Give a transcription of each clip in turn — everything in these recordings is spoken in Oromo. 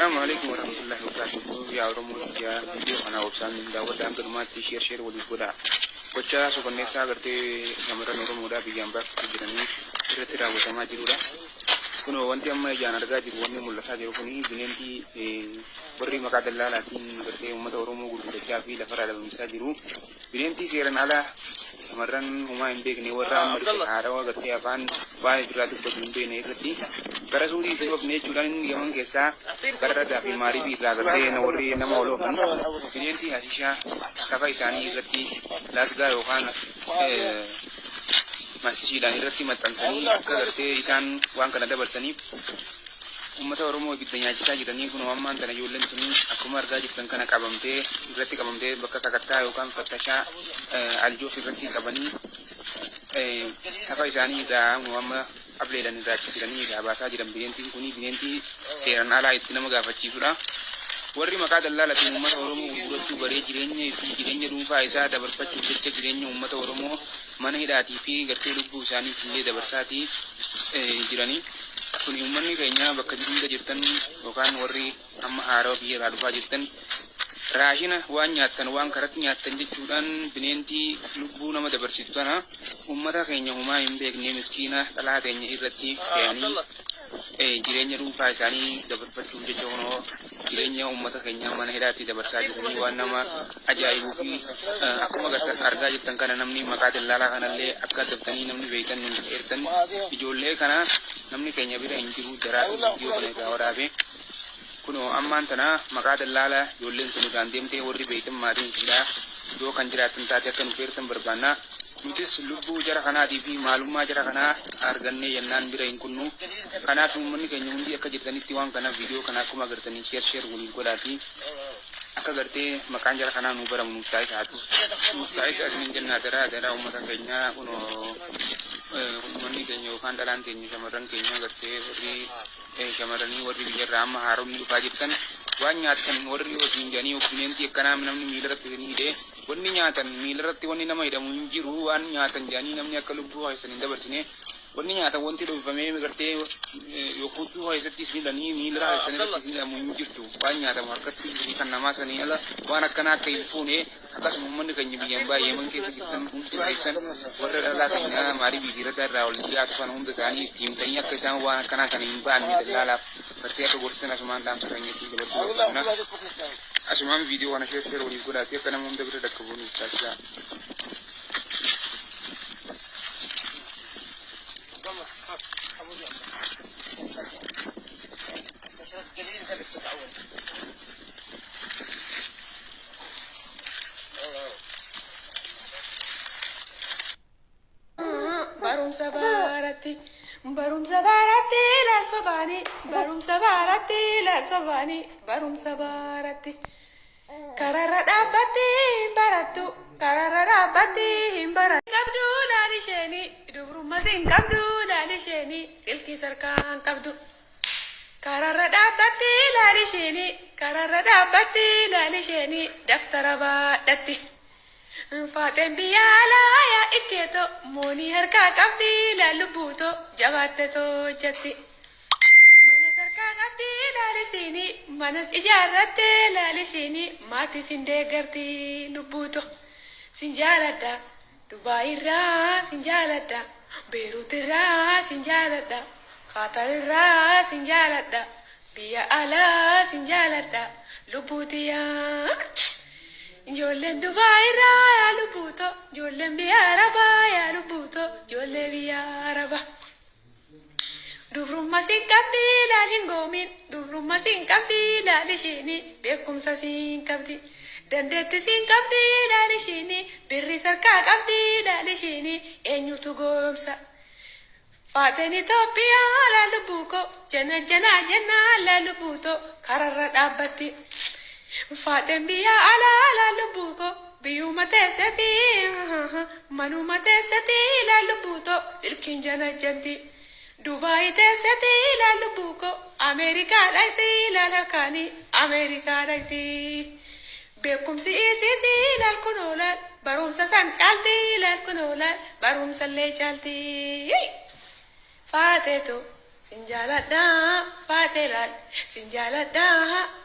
Assalamualaikum warahmatullahi wabarakatuh. Ya Oromo ya video kana obsan dawa dan kedumati share wali goda. Kocha sukonesa garte gamara Oromo da biyamba jirani tira sama jirura. Kuno wanti amma jana daga jiru wani mullata jiru kuni binenti barri makadalla lakin garte ummata Oromo gurgu da jafi da fara da misa jiru. Binenti seran ala kamaran huma in beekne warra amma haarawa garte afaan baay'ee biraa dubbatu hin beekne irratti gara suutii fi of neechuudhaan yaman keessaa gara fi maarii fi irraa gartee na warri nama oolofan bineentii hasishaa kafa isaanii irratti laasgaa yookaan masjiidhaan irratti maxxansanii akka gartee isaan waan kana dabarsaniif ummata Oromoo ibidda nyaachisaa jiranii kun ammaan tana ijoolleen sun akkuma argaa jirtan kana irratti qabamtee bakka sakattaa yookaan fattashaa aljoof irratti qabanii kafa isaanii irraa amma ableedan irraa jiranii baasaa jiran bineentiin kuni bineentii seeran alaa itti nama gaafachiisudha. Warri maqaa dallaalaatiin uummata Oromoo gurgurachuu baree jireenya dhuunfaa isaa dabarfachuuf jecha jireenya uummata Oromoo mana hidhaatii fi gartee lubbuu isaaniif illee dabarsaatii jiranii. Kun uummanni keenya bakka hunda jirtan yookaan warri amma haaraa biyya irraa dhufaa jirtan raashina waan nyaattan waan karatti nyaattan jechuudhaan bineentii lubbuu nama dabarsitu tana ummata keenya humaa hin beekne miskiina dhalaa keenya irratti fe'anii jireenya dhuunfaa isaanii dabarfachuuf jecha kunoo jireenya ummata keenya mana hidhaatti dabarsaa jiranii waan nama ajaa'ibuu fi akkuma argaa jirtan kana namni maqaa dallaalaa kanallee akka dabtanii namni beektan nuti eertan ijoollee kana namni keenya bira hin jiru jaraa iddoo kana irraa waraabe. Kuno ammaan tana maqaa dallaalaa ijoolleen sun irraan deemtee warri beektan maatiin jira iddoo kan jiraatan taate akka nu feertan barbaanna. Nutis lubbuu jara kanaatii fi maalummaa jara kanaa argannee jennaan bira hin kunnu. Kanaaf uummanni keenya hundi akka jirtanitti waan kanaaf viidiyoo kana akkuma agartanii share waliin godhaatii akka gartee maqaan jara kanaa nu baramu nuuf taa'is haatu. Nuuf taa'is asiniin jennaa daraa uummata keenya kuno uummanni keenya yookaan dhalaan keenya shamarran keenya gartee warri shamarranii warri biyyarraa amma haaromni dhufaa jirtan waan nyaatan warri wajjin jedhanii bineentii akkanaa namni miila irratti hidhee wanni nyaatan miila irratti wanni nama hidhamu hin jiru waan nyaatan jedhanii namni akka lubbuu haayisan hin dabarsine wanni nyaatan wanti dhoofamee gartee yookuutu haayisatti isin hidhanii miila haayisan irratti isin hidhamu hin jirtu waan nyaatamu harkatti kan namaa sanii ala waan akkanaa akka hin fuune akkasuma uummanni keenya biyyaan baay'ee man keessa jirtan hundi haayisan warra dhalaa keenya maarii biyyirata irraa ol dhiyaatu kana hunda isaanii itti himtanii akka isaan waan akkanaa kana hin baanne dallaalaaf gartee akka gorsan asumaan dhaamsa keenyatti dabarsuu qabna. Asumaan viidiyoo kana share waliif godhaatee akka nama hunda bira dakka buunuuf taasisaa. Barumsa baratti laalsobani barumsa baratti laalsobani barumsa baratti kararra dhaabbatti barattu kararra dhaabbatti barattu qabdu laalisheni dubrumma sin qabdu laalisheni silkii sarkaan qabdu kararra dhaabbatti laalisheni kararra dhaabbatti laalisheni daftara baadhatti. Faateen biyyaalaa yaa ikkeeto moonii harkaa qabdi laallubuuto jabaatte tojjatti. Manas harkaa qabdi laalisiini manas ijaarratte laalisiini maatii sin deeggarti lubbuuto. Sin jaaladha Dubaayirraa sin jaaladha Beeruutirraa sin jaaladha Qaatarirraa sin jaaladha biyya alaa sin jaaladha lubbuutiyaa. Ijoolleen Dubaayirraa yaa lubbuuto ijoolleen biyya Arabaa yaa lubbuuto ijoollee biyya Arabaa. Dubrumma sin qabdi laal hin goomin dubrumma sin qabdi laal ishiini beekumsa sin qabdi dandeetti sin qabdi laal ishiini birri sarkaa qabdi laal ishiini eenyutu goomsa. Faateen Itoophiyaa laal lubbuuko jennaa laal lubbuuto kararra dhaabbatti. Faateen biyya alaa laallubuuto biyyuma teessati manuma teessati laallubuuto silkiin janajjanti Dubaay teessati laallubuuko Ameerikaa dhaqti laalakaani Ameerikaa dhaqti beekumsi isiiti laal kunoolaan barumsa san caalti laal kunoolaan barumsa illee caalti. Faateeto Sinjalada fatelal, sinjalada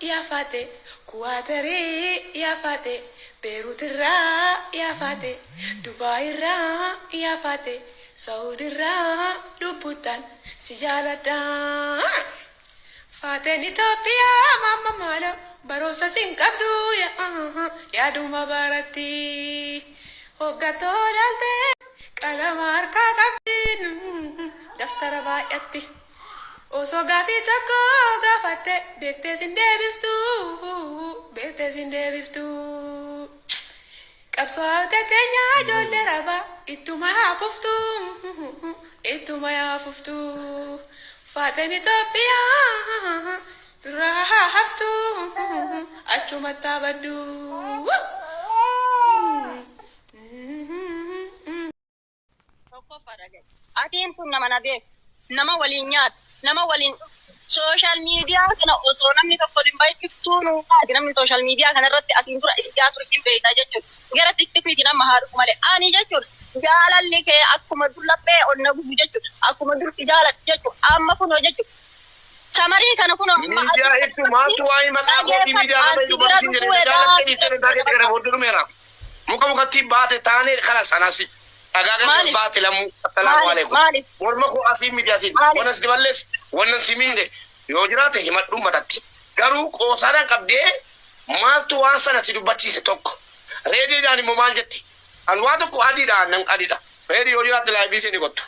ya fate, kuateri ya fate, Beirutira ya fate, Dubaira ya fate, Saudira dubutan, sinjalada. Faten Ethiopia mama malo, barosa singkabdu ya duma barati, hogato dalte, kalamar kakabdin, daftara baayatti. Oso gaafii tokko gaafate beektee sin deebiftu beektee sin deebiftu qabsoofte teenya ijoollee rabaa ittuma haafuftu ittuma haafuftu faateen Itoophiyaa duraa haaftu achumatti abaddu. Atiin kun nama waliin nyaata. Nama waliin social media kana osoo namni tokko hin baay'iftuun namni social media kana irratti atiin dura ijaa turtiin beektaa jechuudha. Gara tiktikiiti nama haadhufu malee ani jechuudha. Jaalalli kee akkuma dullaphee onna gubu jechuudha. Akkuma durti jaaladhu jechuudha. Amma kunoo jechuudha. Samarii kana kunoo amma miidiyaa jechuun maaltu waa'ee maqaa gootii miidiyaa nama iyyuu barsiin jedhee jaalattee dhiittee taatee gara booddee dhumeera. Muka mukatti baate taanee kana sanasi. Agaagan baate lamu. Assalaamu alaikum. Morma koo asii miti asiin. Wannan si balleessi. Wannan si miidhe. Yoo jiraate himadhu matatti. Garuu qoosaadhaan qabdee maaltu waan sana si dubbachiise tokko. Reediidhaan immoo maal jetti? An waa tokko adiidhaan nan adiidha. Reedii yoo jiraate laayivii ishee ni qottu.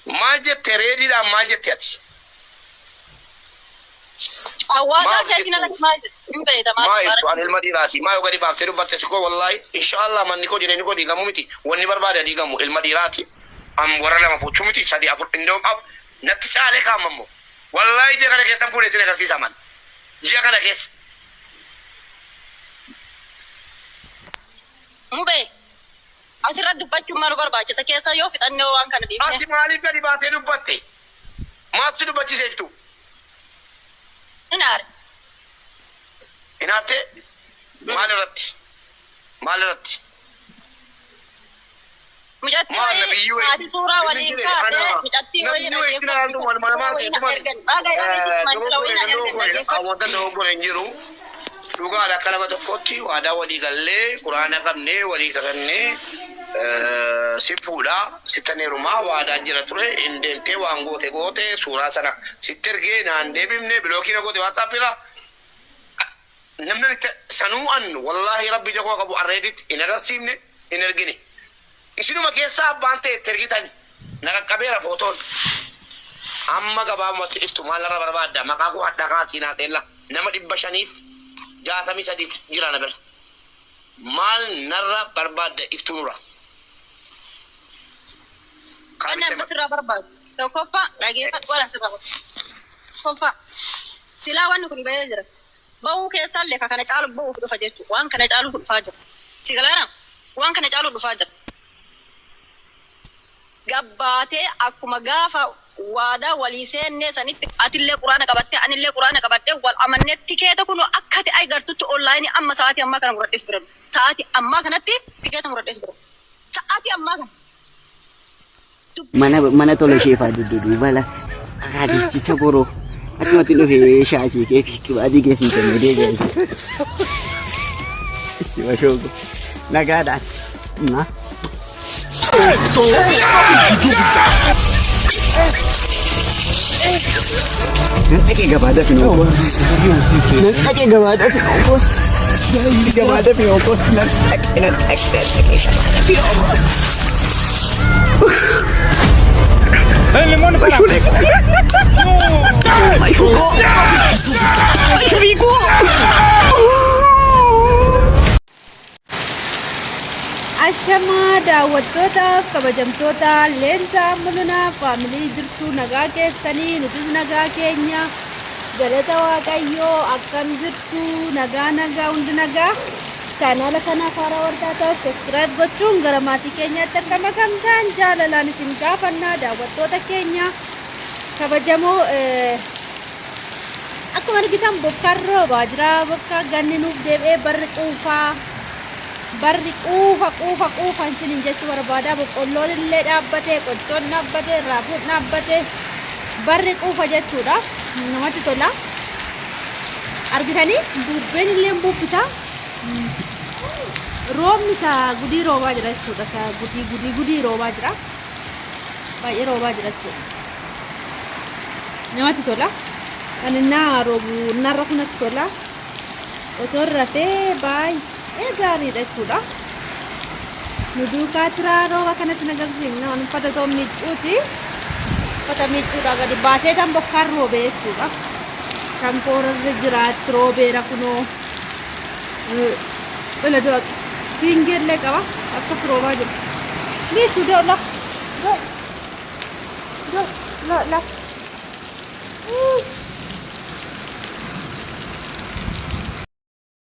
Maal jette reediidhaan maal jette ati? Awwaasaa keetiin alatti maal jette? Hin beekama. Maa jettu an ilma dhiiraati. Maa yoo gadi baaftee dubbatte si koo wallaahi inshaallah manni koo jireenyi koo diigamu miti. Wanni barbaade diigamu ilma dhiiraati. Am warra lama fuuchuu miti sadii afur indoom ab natti caalee kaamammoo. Wallaahi ji'a kana keessan fuudhee isin agarsiisa man. Ji'a kana keessa. Mubee asirratti dubbachuun maal barbaachisa keessa yoo fixannee waan kana dhiibne. Ati maaliif gadi baatee dubbatte? Maattu dubbachiisee jirtu? Hinaare. Hinaarte? Maal irratti? Maal irratti? Mijatti wayii haati suuraa waliin kaate mijatti wayii dhaggeeffatu. Wanta dogoggora hin jiru. Dhugaadha akka lafa tokkotti waadaa walii gallee quraana qabnee walii kakannee si fuudhaa sittaneerumaa waadaa jira ture hin deemtee waan goote suuraa sana sitti ergee naan deebifne bilookii na goote waatsaappirraa namni sanuu an wallaahi rabbi jakoo qabu arreedit hin agarsiifne hin ergine isinuma keessaa abbaan ta'e ergitan na qaqqabeera footoon amma gabaabumatti iftu maalirra barbaadda maqaa koo hadda kaa siinaa seella nama 563 jira na bira maal narra barbaadda iftu nura Kan sirraa barbaadu tokkoffaa dhaggeeffadhu waan sirraa tokkoffaa silaa wanni kun bahee jira bahuu keessaallee ka kana caalu bahuuf dhufa jechuudha waan kana caalu dhufaa jira si galaana waan kana caalu dhufaa jira gabbaatee akkuma gaafa waadaa walii seennee sanitti atillee quraana qabattee anillee quraana qabattee wal amannee tikeeta kun akka ta'e gartutti online amma sa'aatii ammaa kana muradhees bira sa'aatii ammaa kanatti tikeeta muradhees bira sa'aatii ammaa kana mana tole sheefaa dudduuduu bala adichicha boroo akkumatti dhufee shaashii kee adii keessin kennee geesse. Shibashoogo nagaadhaan na. Nanti gabaada fi ookos. Nanti gabaada fi ookos. Gabaada fi ookos. Nanti gabaada fi ookos. El limón para. Ay, Fugo! Ay, Rico! Ashama daawwattootaaf kabajamtoota leensaa mul'inaa faamilii jirtu nagaa keessanii nutis nagaa keenya galata waaqayyoo akkam jirtu nagaa hundi nagaa chaanaala kanaaf haaraa wartaa ta'u subscribe gochuun gara maatii keenyaatti akka makamtaan jaalalaan isin gaafannaa daawwattoota keenya kabajamoo akkuma argitan bokkaan roobaa jira bokkaa ganni nuuf deebi'ee barri quufaa barri quufa isiniin jechuu barbaada. Boqqolloon illee dhaabbatee, qottoon dhaabbatee, raafuun dhaabbatee barri quufa jechuudha. Namatti tola. Argitanii bubbeen illee bubbisa. Roobni isaa gudii roobaa jira jechuudha. Isaa gudii roobaa jira. Baay'ee roobaa jira jechuudha. Namatti tola. Kan innaa roobu narra kunatti tola. Otoo rafee baay'ee gaariidha jechuudha. Nu duukaa tiraa rooba kanatti nagarsiifna. Waan uffata too miiccuuti. Uffata miiccuudha gadi baatee tan bokkaan roobee jechuudha. Kan koorarra jiraatti roobeera kunoo. Beladoo fiingeellee qaba. Akkas roobaa jiru. Miiccu la.